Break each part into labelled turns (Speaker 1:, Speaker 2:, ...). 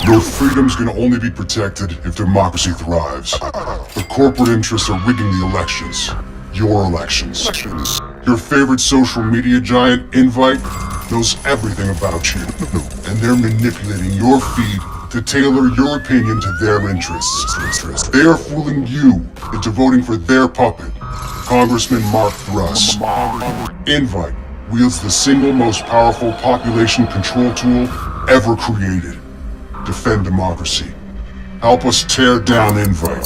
Speaker 1: Your freedoms can only be protected if democracy thrives. The corporate interests are rigging the elections. Your elections. Your favorite social media giant, Invite, knows everything about you. And they're manipulating your feed to tailor your opinion to their interests. They are fooling you into voting for their puppet, Congressman Mark Thrust. Invite wields the single most powerful population control tool ever created. Defend democracy. Help us tear down Invite.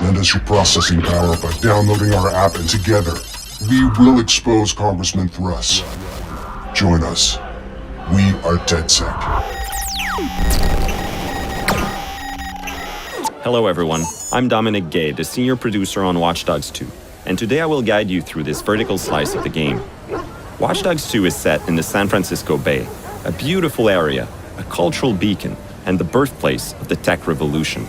Speaker 1: Lend us your processing power by downloading our app, and together, we will expose Congressman Thrust. Join us. We are DedSec.
Speaker 2: Hello everyone, I'm Dominic Gay, the senior producer on Watch Dogs 2, and today I will guide you through this vertical slice of the game. Watch Dogs 2 is set in the San Francisco Bay, a beautiful area, a cultural beacon, and the birthplace of the tech revolution.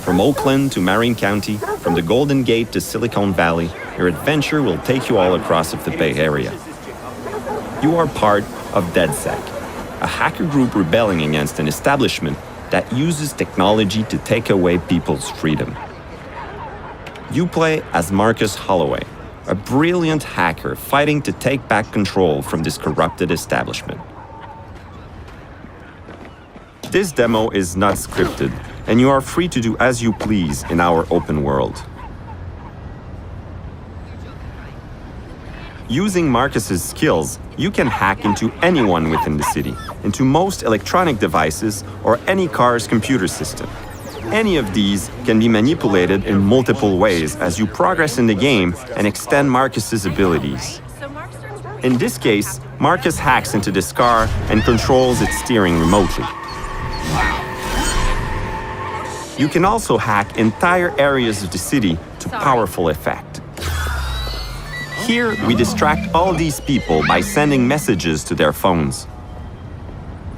Speaker 2: From Oakland to Marin County, from the Golden Gate to Silicon Valley, your adventure will take you all across of the Bay Area. You are part of DedSec, a hacker group rebelling against an establishment that uses technology to take away people's freedom. You play as Marcus Holloway, a brilliant hacker fighting to take back control from this corrupted establishment. This demo is not scripted, and you are free to do as you please in our open world. Using Marcus's skills, you can hack into anyone within the city, into most electronic devices or any car's computer system. Any of these can be manipulated in multiple ways as you progress in the game and extend Marcus's abilities. In this case, Marcus hacks into this car and controls its steering remotely. You can also hack entire areas of the city to powerful effect. Here, we distract all these people by sending messages to their phones.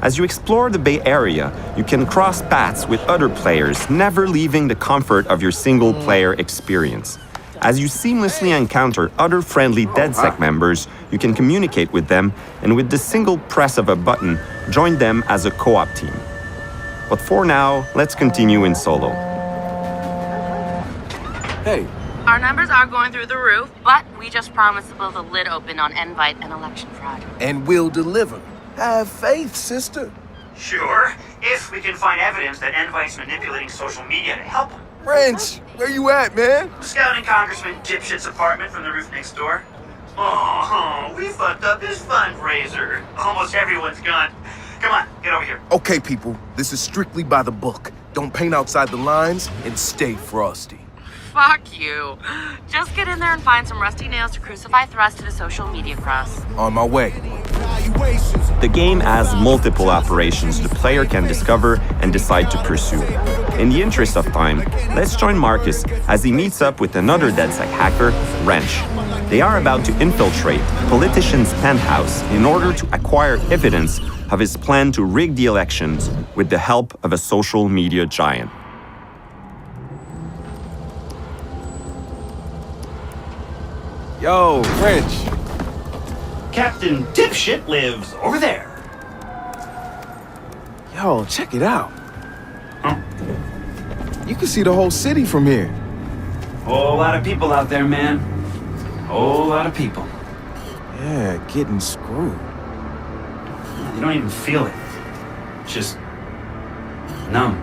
Speaker 2: As you explore the Bay Area, you can cross paths with other players, never leaving the comfort of your single-player experience. As you seamlessly encounter other friendly DedSec members, you can communicate with them, and with the single press of a button, join them as a co-op team. But for now, let's continue in solo.
Speaker 3: Hey.
Speaker 4: Our numbers are going through the roof, but we just promised to blow the lid open on Invite and election fraud.
Speaker 3: And we'll deliver. Have faith, sister.
Speaker 5: Sure, if we can find evidence that Invite's manipulating social media to help him.
Speaker 3: Wrench, where you at, man?
Speaker 5: Scouting Congressman Dipshit's apartment from the roof next door. Oh, we fucked up his fundraiser. Almost everyone's gone. Come on, get over here.
Speaker 3: Okay, people, this is strictly by the book. Don't paint outside the lines and stay frosty.
Speaker 4: Fuck you. Just get in there and find some rusty nails to crucify Thrust to the social media cross.
Speaker 3: On my way.
Speaker 2: The game has multiple operations the player can discover and decide to pursue. In the interest of time, let's join Marcus as he meets up with another DedSec hacker, Wrench. They are about to infiltrate a politician's penthouse in order to acquire evidence of his plan to rig the elections with the help of a social media giant.
Speaker 3: Yo, Wrench.
Speaker 5: Captain Dipshit lives over there.
Speaker 3: Yo, check it out.
Speaker 5: Huh?
Speaker 3: You can see the whole city from here.
Speaker 5: Whole lot of people out there, man. Whole lot of people.
Speaker 3: Yeah, getting screwed.
Speaker 5: You don't even feel it. Just numb.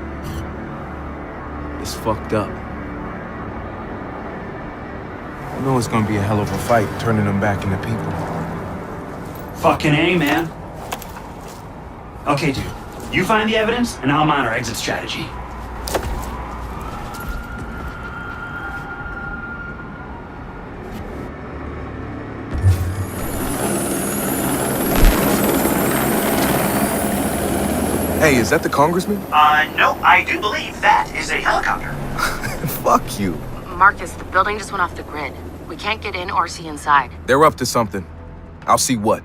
Speaker 3: It's fucked up. I know it's gonna be a hell of a fight turning them back into people.
Speaker 5: Fucking A, man. Okay, dude. You find the evidence, and I'll mine our exit strategy.
Speaker 3: Hey, is that the congressman?
Speaker 5: No, I do believe that is a helicopter.
Speaker 3: Fuck you.
Speaker 4: Marcus, the building just went off the grid. We can't get in or see inside.
Speaker 3: They're up to something. I'll see what.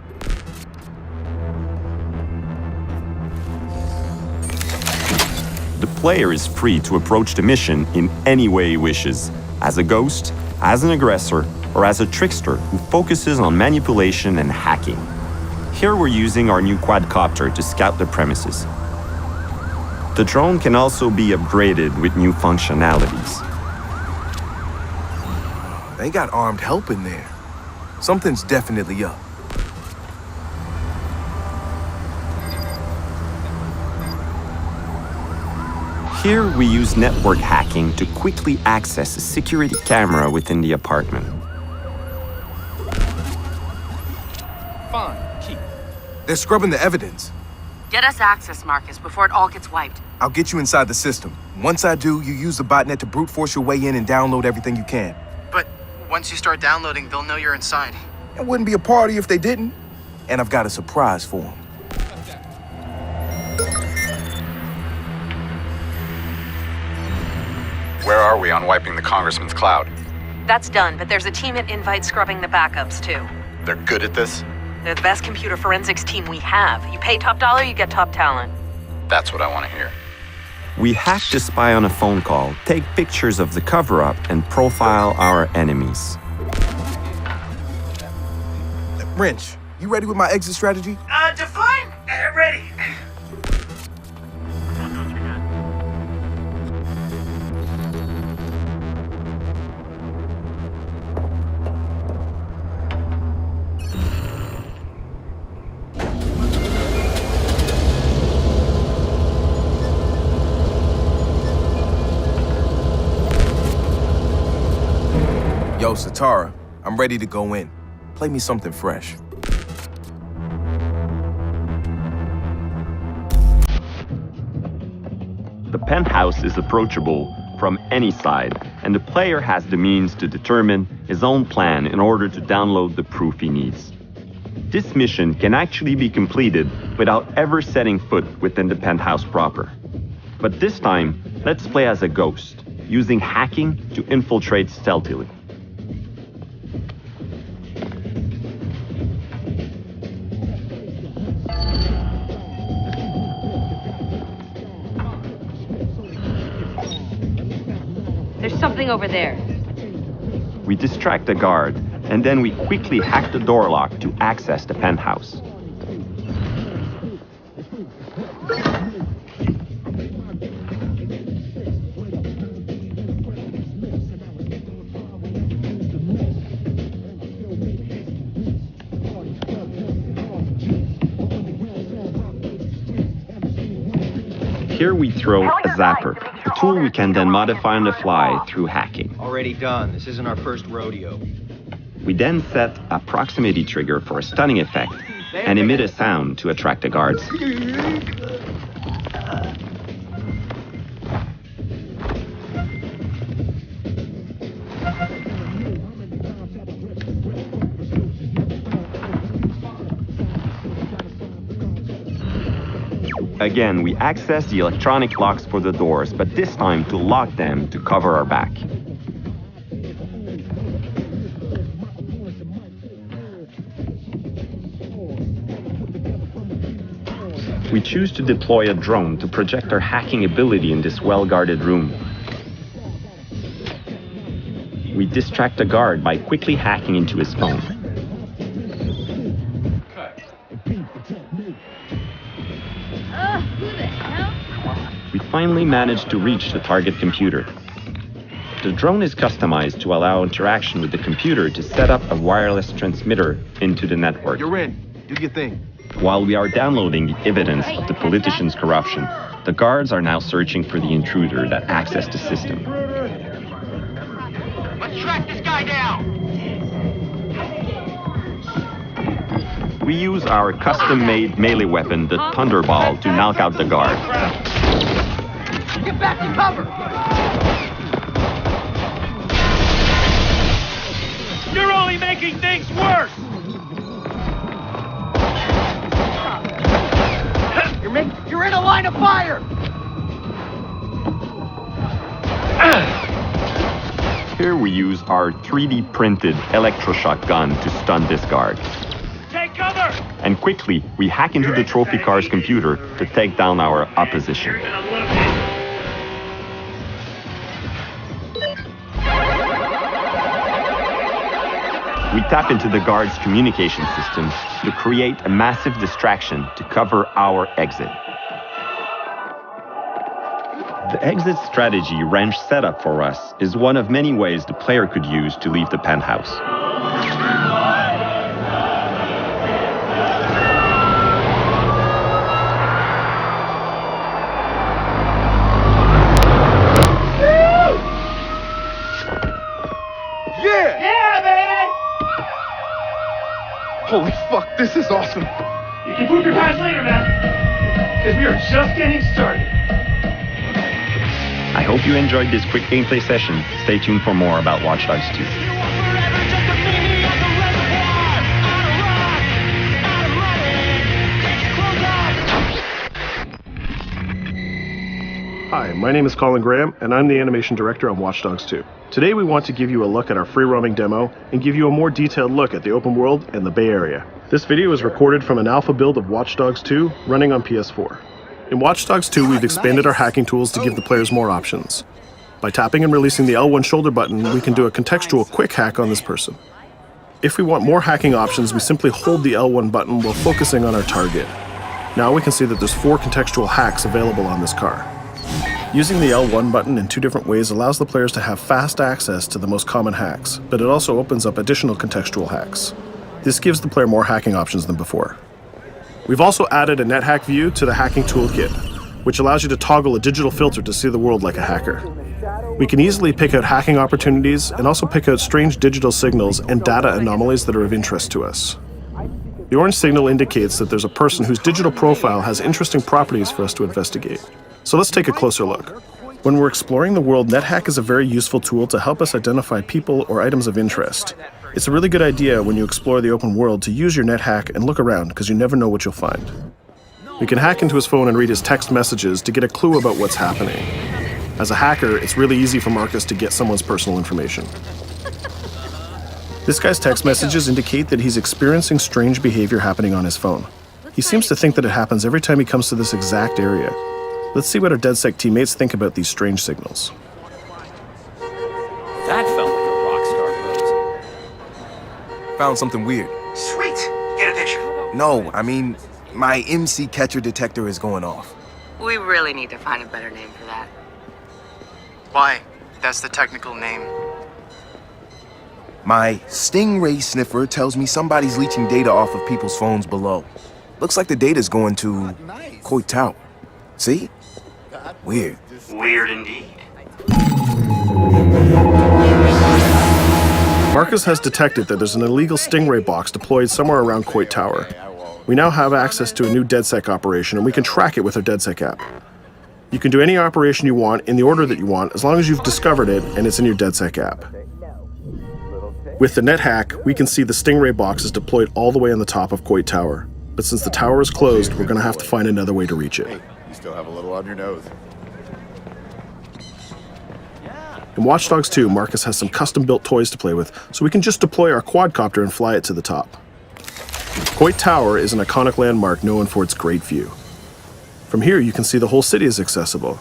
Speaker 2: The player is free to approach the mission in any way he wishes, as a ghost, as an aggressor, or as a trickster who focuses on manipulation and hacking. Here we're using our new quadcopter to scout the premises. The drone can also be upgraded with new functionalities.
Speaker 3: They got armed help in there. Something's definitely up.
Speaker 2: Here we use network hacking to quickly access a security camera within the apartment.
Speaker 3: Fine, keep. They're scrubbing the evidence.
Speaker 4: Get us access, Marcus, before it all gets wiped.
Speaker 3: I'll get you inside the system. Once I do, you use the botnet to brute force your way in and download everything you can.
Speaker 6: But once you start downloading, they'll know you're inside.
Speaker 3: It wouldn't be a party if they didn't. And I've got a surprise for them.
Speaker 7: Where are we on wiping the Congressman's cloud?
Speaker 8: That's done, but there's a team at Invite scrubbing the backups, too.
Speaker 7: They're good at this?
Speaker 8: They're the best computer forensics team we have. You pay top dollar, you get top talent.
Speaker 7: That's what I want to hear.
Speaker 2: We hack to spy on a phone call, take pictures of the cover-up, and profile our enemies.
Speaker 3: Wrench, you ready with my exit strategy?
Speaker 5: Define. Ready.
Speaker 3: Yo, Satara, I'm ready to go in. Play me something fresh.
Speaker 2: The penthouse is approachable from any side, and the player has the means to determine his own plan in order to download the proof he needs. This mission can actually be completed without ever setting foot within the penthouse proper. But this time, let's play as a ghost, using hacking to infiltrate stealthily.
Speaker 8: There's something over there.
Speaker 2: We distract the guard, and then we quickly hack the door lock to access the penthouse. Here we throw a zapper, a tool we can then modify on the fly through hacking.
Speaker 9: Already done. This isn't our first rodeo.
Speaker 2: We then set a proximity trigger for a stunning effect and emit a sound to attract the guards. Again, we access the electronic locks for the doors, but this time to lock them to cover our back. We choose to deploy a drone to project our hacking ability in this well-guarded room. We distract the guard by quickly hacking into his phone. We finally managed to reach the target computer. The drone is customized to allow interaction with the computer to set up a wireless transmitter into the network.
Speaker 3: You're in. Do your thing.
Speaker 2: While we are downloading the evidence of the politician's corruption, the guards are now searching for the intruder that accessed the system.
Speaker 6: Let's track this guy down!
Speaker 2: We use our custom-made melee weapon, the Thunderball, to knock out the guard.
Speaker 6: Get back to cover!
Speaker 5: You're only making things worse!
Speaker 6: You're in a line of fire!
Speaker 2: Here we use our 3D printed electroshock gun to stun this guard.
Speaker 5: Take cover!
Speaker 2: And quickly, we hack into the trophy car's computer to take down our opposition.
Speaker 5: You're gonna love it.
Speaker 2: We tap into the guard's communication system to create a massive distraction to cover our exit. The exit strategy Wrench set up for us is one of many ways the player could use to leave the penthouse.
Speaker 3: Holy fuck, this is awesome.
Speaker 6: You can poop your pants later, man. Because we are just getting started.
Speaker 2: I hope you enjoyed this quick gameplay session. Stay tuned for more about Watch Dogs 2.
Speaker 10: Hi, my name is Colin Graham, and I'm the animation director on Watch Dogs 2. Today we want to give you a look at our free-roaming demo and give you a more detailed look at the open world and the Bay Area. This video is recorded from an alpha build of Watch Dogs 2 running on PS4. In Watch Dogs 2, we've expanded our hacking tools to give the players more options. By tapping and releasing the L1 shoulder button, we can do a contextual quick hack on this person. If we want more hacking options, we simply hold the L1 button while focusing on our target. Now we can see that there's 4 contextual hacks available on this car. Using the L1 button in 2 different ways allows the players to have fast access to the most common hacks, but it also opens up additional contextual hacks. This gives the player more hacking options than before. We've also added a NetHack view to the hacking toolkit, which allows you to toggle a digital filter to see the world like a hacker. We can easily pick out hacking opportunities and also pick out strange digital signals and data anomalies that are of interest to us. The orange signal indicates that there's a person whose digital profile has interesting properties for us to investigate. So let's take a closer look. When we're exploring the world, NetHack is a very useful tool to help us identify people or items of interest. It's a really good idea when you explore the open world to use your NetHack and look around, because you never know what you'll find. We can hack into his phone and read his text messages to get a clue about what's happening. As a hacker, it's really easy for Marcus to get someone's personal information. This guy's text messages indicate that he's experiencing strange behavior happening on his phone. He seems to think that it happens every time he comes to this exact area. Let's see what our DedSec teammates think about these strange signals.
Speaker 11: That felt like a rock star pose.
Speaker 3: Found something weird.
Speaker 5: Sweet. Get a picture.
Speaker 3: No, I mean, my MC catcher detector is going off.
Speaker 4: We really need to find a better name for that.
Speaker 6: Why? That's the technical name.
Speaker 3: My Stingray sniffer tells me somebody's leeching data off of people's phones below. Looks like the data's going to Coit Tower. See? Weird.
Speaker 5: Weird indeed.
Speaker 10: Marcus has detected that there's an illegal Stingray box deployed somewhere around Coit Tower. We now have access to a new DedSec operation, and we can track it with our DedSec app. You can do any operation you want in the order that you want, as long as you've discovered it and it's in your DedSec app. With the NetHack, we can see the Stingray box is deployed all the way on the top of Coit Tower. But since the tower is closed, we're going to have to find another way to reach it.
Speaker 7: You still have a little on your nose.
Speaker 10: In Watch Dogs 2, Marcus has some custom-built toys to play with, so we can just deploy our quadcopter and fly it to the top. Coit Tower is an iconic landmark known for its great view. From here, you can see the whole city is accessible.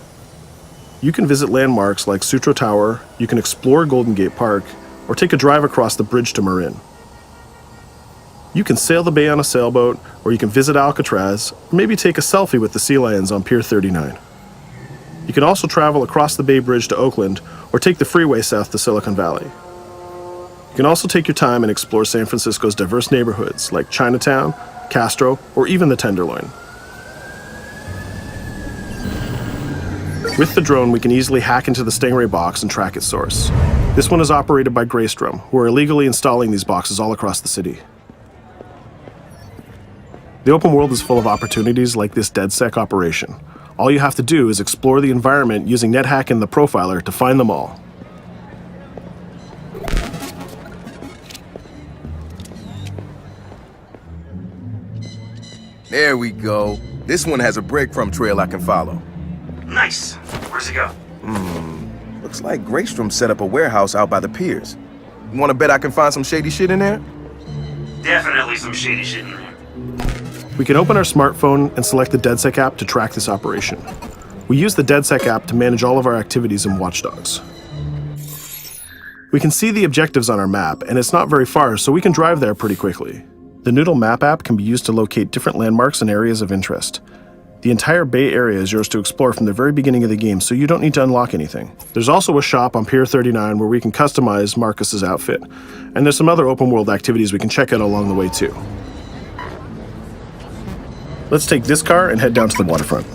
Speaker 10: You can visit landmarks like Sutro Tower, you can explore Golden Gate Park, or take a drive across the bridge to Marin. You can sail the bay on a sailboat, or you can visit Alcatraz, or maybe take a selfie with the sea lions on Pier 39. You can also travel across the Bay Bridge to Oakland, or take the freeway south to Silicon Valley. You can also take your time and explore San Francisco's diverse neighborhoods like Chinatown, Castro, or even the Tenderloin. With the drone, we can easily hack into the Stingray box and track its source. This one is operated by Greystrom, who are illegally installing these boxes all across the city. The open world is full of opportunities like this DedSec operation. All you have to do is explore the environment using NetHack and the Profiler to find them all.
Speaker 3: There we go. This one has a breadcrumb trail I can follow.
Speaker 5: Nice. Where's it go?
Speaker 3: Looks like Greystrom set up a warehouse out by the piers. You wanna bet I can find some shady shit in there?
Speaker 5: Definitely some shady shit in there.
Speaker 10: We can open our smartphone and select the DedSec app to track this operation. We use the DedSec app to manage all of our activities in Watch Dogs. We can see the objectives on our map, and it's not very far, so we can drive there pretty quickly. The Noodle Map app can be used to locate different landmarks and areas of interest. The entire Bay Area is yours to explore from the very beginning of the game, so you don't need to unlock anything. There's also a shop on Pier 39 where we can customize Marcus's outfit, and there's some other open world activities we can check out along the way too. Let's take this car and head down to the waterfront.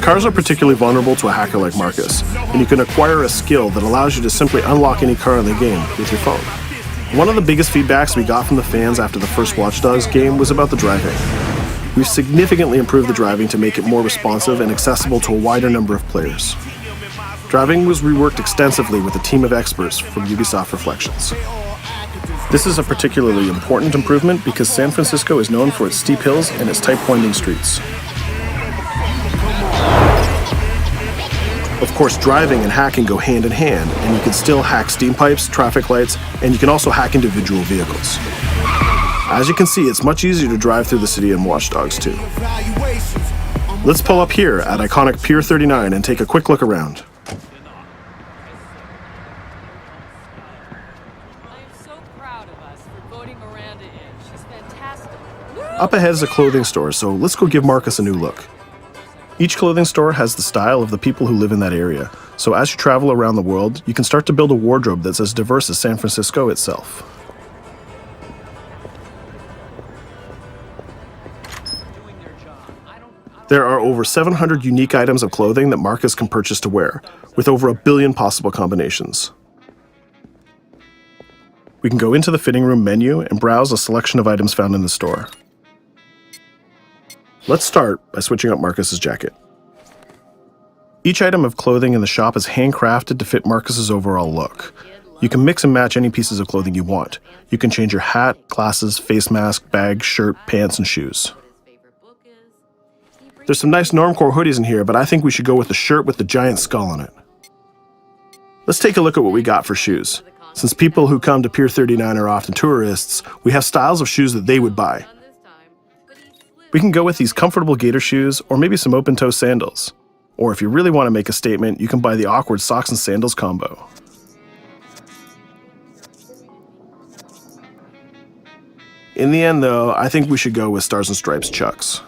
Speaker 10: Cars are particularly vulnerable to a hacker like Marcus, and you can acquire a skill that allows you to simply unlock any car in the game with your phone. One of the biggest feedbacks we got from the fans after the first Watch Dogs game was about the driving. We've significantly improved the driving to make it more responsive and accessible to a wider number of players. Driving was reworked extensively with a team of experts from Ubisoft Reflections. This is a particularly important improvement because San Francisco is known for its steep hills and its tight winding streets. Of course, driving and hacking go hand in hand, and you can still hack steam pipes, traffic lights, and you can also hack individual vehicles. As you can see, it's much easier to drive through the city in Watch Dogs 2. Let's pull up here at iconic Pier 39 and take a quick look around. Up ahead is a clothing store, so let's go give Marcus a new look. Each clothing store has the style of the people who live in that area, so as you travel around the world, you can start to build a wardrobe that's as diverse as San Francisco itself. There are over 700 unique items of clothing that Marcus can purchase to wear, with over 1 billion possible combinations. We can go into the fitting room menu and browse a selection of items found in the store. Let's start by switching up Marcus's jacket. Each item of clothing in the shop is handcrafted to fit Marcus's overall look. You can mix and match any pieces of clothing you want. You can change your hat, glasses, face mask, bag, shirt, pants, and shoes. There's some nice Normcore hoodies in here, but I think we should go with the shirt with the giant skull on it. Let's take a look at what we got for shoes. Since people who come to Pier 39 are often tourists, we have styles of shoes that they would buy. We can go with these comfortable gator shoes, or maybe some open-toe sandals. Or if you really want to make a statement, you can buy the awkward socks and sandals combo. In the end, though, I think we should go with Stars and Stripes Chucks.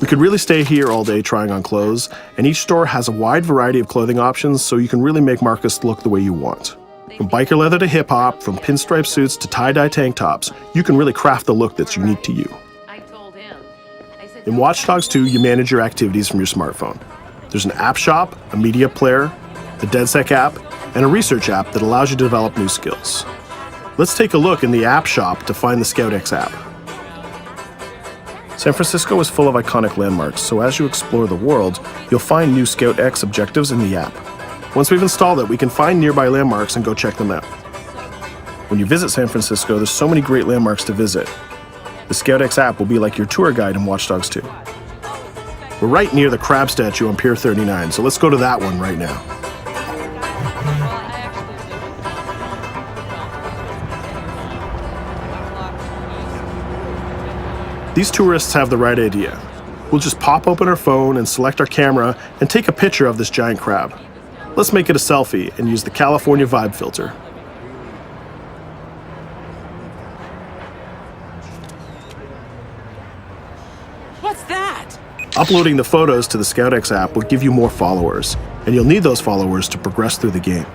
Speaker 10: We could really stay here all day trying on clothes, and each store has a wide variety of clothing options, so you can really make Marcus look the way you want. From biker leather to hip-hop, from pinstripe suits to tie-dye tank tops, you can really craft the look that's unique to you. In Watch Dogs 2, you manage your activities from your smartphone. There's an app shop, a media player, the DedSec app, and a research app that allows you to develop new skills. Let's take a look in the app shop to find the ScoutX app. San Francisco is full of iconic landmarks, so as you explore the world, you'll find new ScoutX objectives in the app. Once we've installed it, we can find nearby landmarks and go check them out. When you visit San Francisco, there's so many great landmarks to visit. The ScoutX app will be like your tour guide in Watch Dogs 2. We're right near the crab statue on Pier 39, so let's go to that one right now. These tourists have the right idea. We'll just pop open our phone and select our camera and take a picture of this giant crab. Let's make it a selfie and use the California Vibe filter.
Speaker 8: What's that?
Speaker 10: Uploading the photos to the ScoutX app will give you more followers, and you'll need those followers to progress through the game.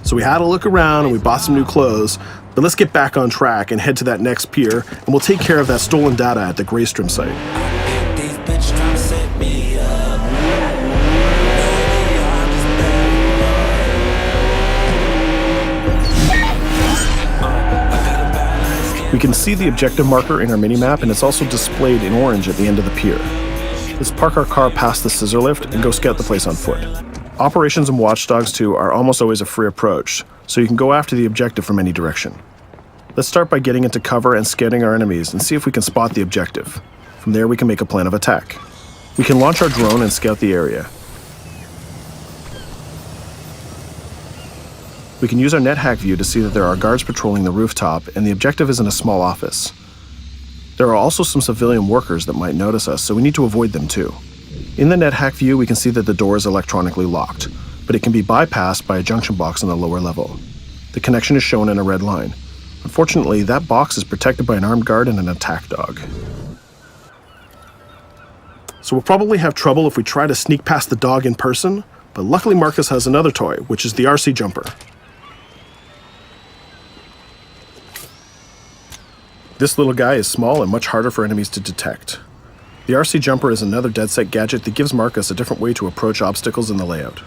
Speaker 10: So we had a look around and we bought some new clothes, but let's get back on track and head to that next pier, and we'll take care of that stolen data at the Greystrom site. We can see the objective marker in our minimap, and it's also displayed in orange at the end of the pier. Let's park our car past the scissor lift and go scout the place on foot. Operations in Watch Dogs 2 are almost always a free approach, so you can go after the objective from any direction. Let's start by getting into cover and scouting our enemies and see if we can spot the objective. From there, we can make a plan of attack. We can launch our drone and scout the area. We can use our NetHack view to see that there are guards patrolling the rooftop, and the objective is in a small office. There are also some civilian workers that might notice us, so we need to avoid them too. In the NetHack view, we can see that the door is electronically locked, but it can be bypassed by a junction box on the lower level. The connection is shown in a red line. Unfortunately, that box is protected by an armed guard and an attack dog. So we'll probably have trouble if we try to sneak past the dog in person, but luckily Marcus has another toy, which is the RC Jumper. This little guy is small and much harder for enemies to detect. The RC Jumper is another DedSec gadget that gives Marcus a different way to approach obstacles in the layout.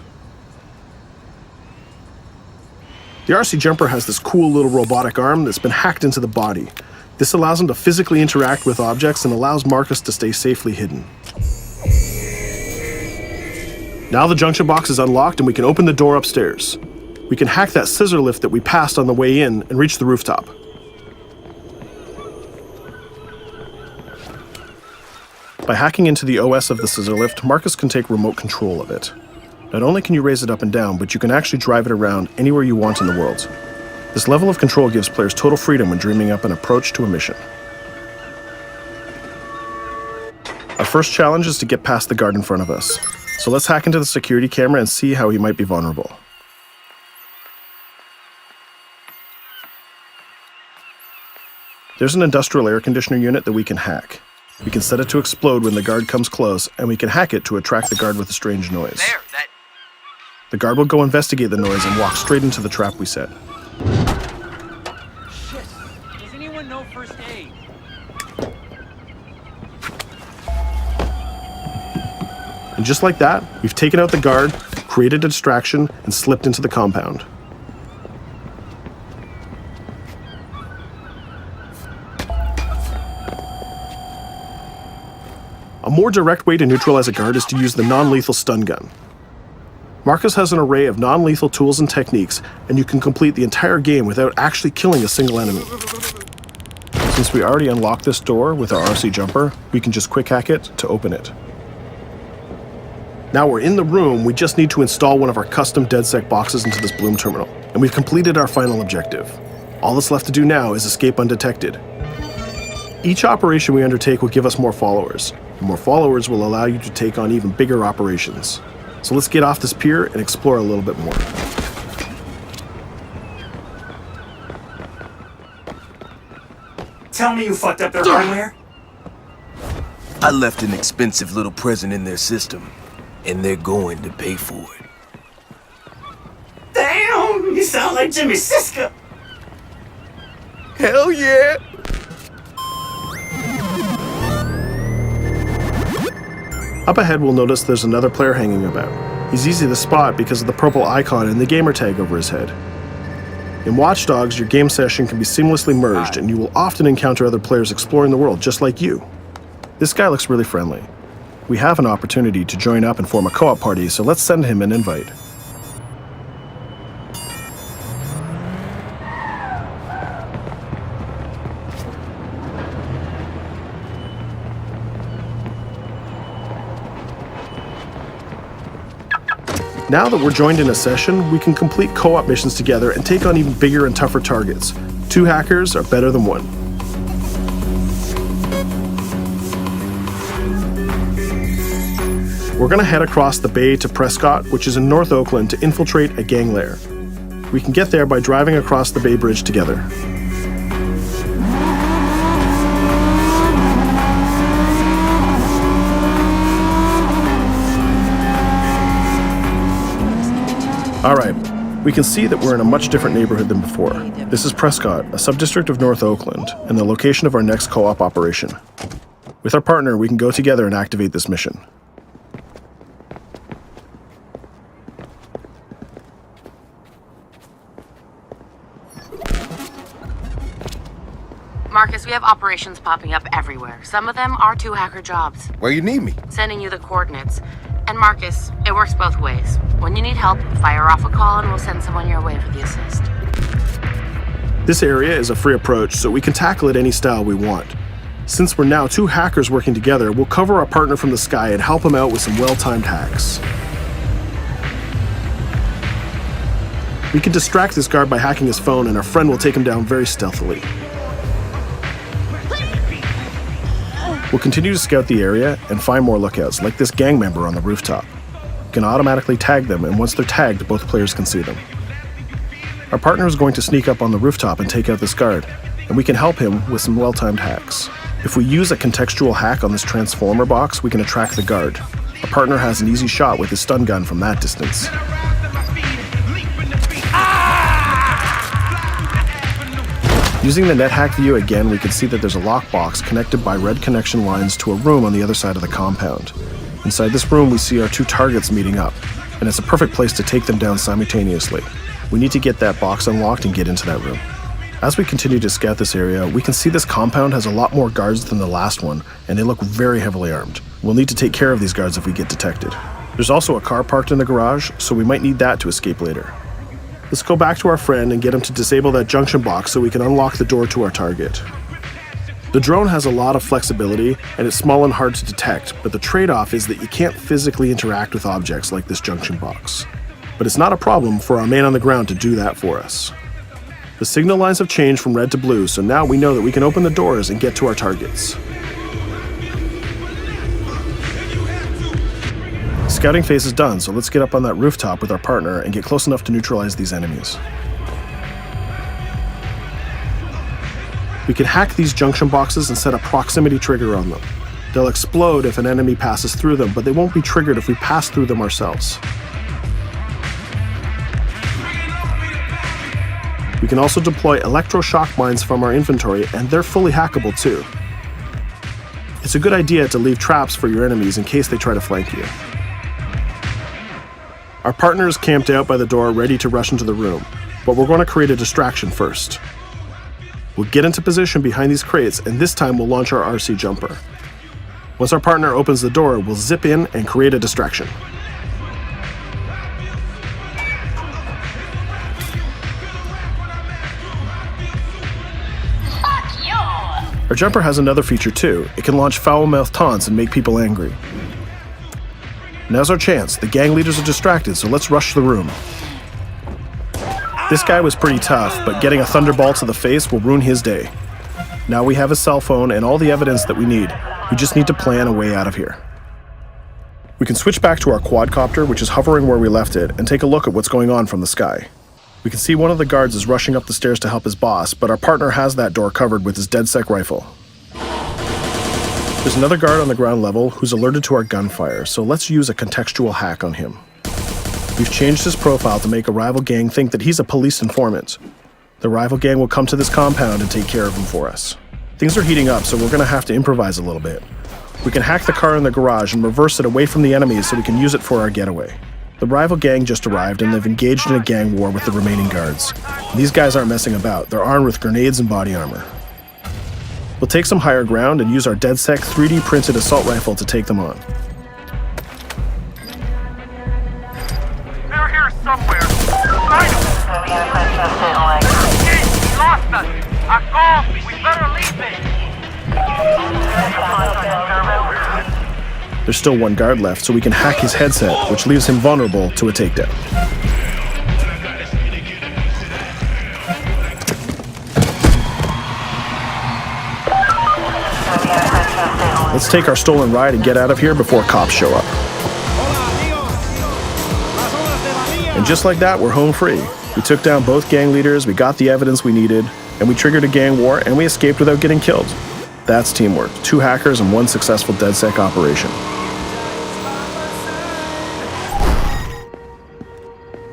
Speaker 10: The RC Jumper has this cool little robotic arm that's been hacked into the body. This allows him to physically interact with objects and allows Marcus to stay safely hidden. Now the junction box is unlocked and we can open the door upstairs. We can hack that scissor lift that we passed on the way in and reach the rooftop. By hacking into the OS of the scissor lift, Marcus can take remote control of it. Not only can you raise it up and down, but you can actually drive it around anywhere you want in the world. This level of control gives players total freedom when dreaming up an approach to a mission. Our first challenge is to get past the guard in front of us. So let's hack into the security camera and see how he might be vulnerable. There's an industrial air conditioner unit that we can hack. We can set it to explode when the guard comes close, and we can hack it to attract the guard with a strange noise. The guard will go investigate the noise and walk straight into the trap we set.
Speaker 11: Shit. Does anyone know first aid?
Speaker 10: And just like that, we've taken out the guard, created a distraction, and slipped into the compound. A more direct way to neutralize a guard is to use the non-lethal stun gun. Marcus has an array of non-lethal tools and techniques, and you can complete the entire game without actually killing a single enemy. Since we already unlocked this door with our RC Jumper, we can just quick hack it to open it. Now we're in the room, we just need to install one of our custom DedSec boxes into this Bloom terminal, and we've completed our final objective. All that's left to do now is escape undetected. Each operation we undertake will give us more followers, and more followers will allow you to take on even bigger operations. So let's get off this pier and explore a little bit more.
Speaker 5: Tell me you fucked up their hardware?
Speaker 3: I left an expensive little present in their system, and they're going to pay for it.
Speaker 5: Damn, you sound like Jimmy Siska.
Speaker 3: Hell yeah!
Speaker 10: Up ahead, we'll notice there's another player hanging about. He's easy to spot because of the purple icon and the gamer tag over his head. In Watch Dogs, your game session can be seamlessly merged, and you will often encounter other players exploring the world just like you. This guy looks really friendly. We have an opportunity to join up and form a co-op party, so let's send him an invite. Now that we're joined in a session, we can complete co-op missions together and take on even bigger and tougher targets. 2 hackers are better than 1. We're gonna head across the bay to Prescott, which is in North Oakland, to infiltrate a gang lair. We can get there by driving across the Bay Bridge together. Alright, we can see that we're in a much different neighborhood than before. This is Prescott, a subdistrict of North Oakland, and the location of our next co-op operation. With our partner, we can go together and activate this mission.
Speaker 4: Marcus, we have operations popping up everywhere. Some of them are 2 hacker jobs.
Speaker 3: Where you need me?
Speaker 4: Sending you the coordinates. And Marcus, it works both ways. When you need help, fire off a call and we'll send someone your way for the assist.
Speaker 10: This area is a free approach, so we can tackle it any style we want. Since we're now 2 hackers working together, we'll cover our partner from the sky and help him out with some well-timed hacks. We can distract this guard by hacking his phone, and our friend will take him down very stealthily. We'll continue to scout the area and find more lookouts, like this gang member on the rooftop. You can automatically tag them, and once they're tagged, both players can see them. Our partner is going to sneak up on the rooftop and take out this guard, and we can help him with some well-timed hacks. If we use a contextual hack on this transformer box, we can attract the guard. Our partner has an easy shot with his stun gun from that distance. Using the NetHack view again, we can see that there's a lockbox connected by red connection lines to a room on the other side of the compound. Inside this room, we see our two targets meeting up, and it's a perfect place to take them down simultaneously. We need to get that box unlocked and get into that room. As we continue to scout this area, we can see this compound has a lot more guards than the last one, and they look very heavily armed. We'll need to take care of these guards if we get detected. There's also a car parked in the garage, so we might need that to escape later. Let's go back to our friend and get him to disable that junction box so we can unlock the door to our target. The drone has a lot of flexibility, and it's small and hard to detect, but the trade-off is that you can't physically interact with objects like this junction box. But it's not a problem for our man on the ground to do that for us. The signal lines have changed from red to blue, so now we know that we can open the doors and get to our targets. Scouting phase is done, so let's get up on that rooftop with our partner and get close enough to neutralize these enemies. We can hack these junction boxes and set a proximity trigger on them. They'll explode if an enemy passes through them, but they won't be triggered if we pass through them ourselves. We can also deploy electroshock mines from our inventory, and they're fully hackable too. It's a good idea to leave traps for your enemies in case they try to flank you. Our partner is camped out by the door ready to rush into the room, but we're going to create a distraction first. We'll get into position behind these crates, and this time we'll launch our RC jumper. Once our partner opens the door, we'll zip in and create a distraction. Our jumper has another feature too. It can launch foul-mouthed taunts and make people angry. Now's our chance. The gang leaders are distracted, so let's rush the room. This guy was pretty tough, but getting a thunderball to the face will ruin his day. Now we have a cell phone and all the evidence that we need. We just need to plan a way out of here. We can switch back to our quadcopter, which is hovering where we left it, and take a look at what's going on from the sky. We can see one of the guards is rushing up the stairs to help his boss, but our partner has that door covered with his DedSec rifle. There's another guard on the ground level who's alerted to our gunfire, so let's use a contextual hack on him. We've changed his profile to make a rival gang think that he's a police informant. The rival gang will come to this compound and take care of him for us. Things are heating up, so we're gonna have to improvise a little bit. We can hack the car in the garage and reverse it away from the enemies so we can use it for our getaway. The rival gang just arrived and they've engaged in a gang war with the remaining guards. These guys aren't messing about, they're armed with grenades and body armor. We'll take some higher ground and use our DedSec 3D printed assault rifle to take them on.
Speaker 6: They're here somewhere. Find them. Hey, we lost us. Our call. We better leave it.
Speaker 10: There's still one guard left, so we can hack his headset, which leaves him vulnerable to a takedown. Let's take our stolen ride and get out of here before cops show up. And just like that, we're home free. We took down both gang leaders, we got the evidence we needed, and we triggered a gang war, and we escaped without getting killed. That's teamwork. 2 hackers and 1 successful DedSec operation.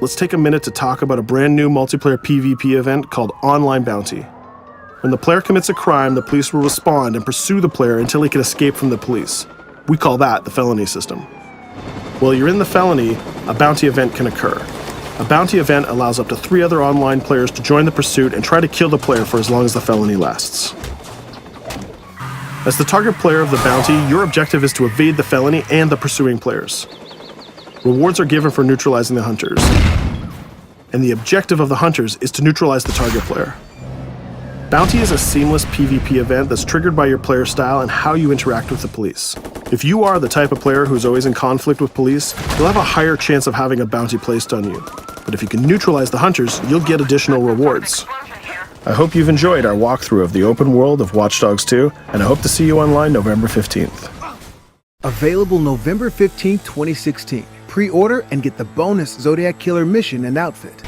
Speaker 10: Let's take a minute to talk about a brand new multiplayer PvP event called Online Bounty. When the player commits a crime, the police will respond and pursue the player until he can escape from the police. We call that the felony system. While you're in the felony, a bounty event can occur. A bounty event allows up to 3 other online players to join the pursuit and try to kill the player for as long as the felony lasts. As the target player of the bounty, your objective is to evade the felony and the pursuing players. Rewards are given for neutralizing the hunters. And the objective of the hunters is to neutralize the target player. Bounty is a seamless PvP event that's triggered by your player style and how you interact with the police. If you are the type of player who's always in conflict with police, you'll have a higher chance of having a bounty placed on you. But if you can neutralize the hunters, you'll get additional rewards. I hope you've enjoyed our walkthrough of the open world of Watch Dogs 2, and I hope to see you online November 15th.
Speaker 12: Available November 15th, 2016. Pre-order and get the bonus Zodiac Killer mission and outfit.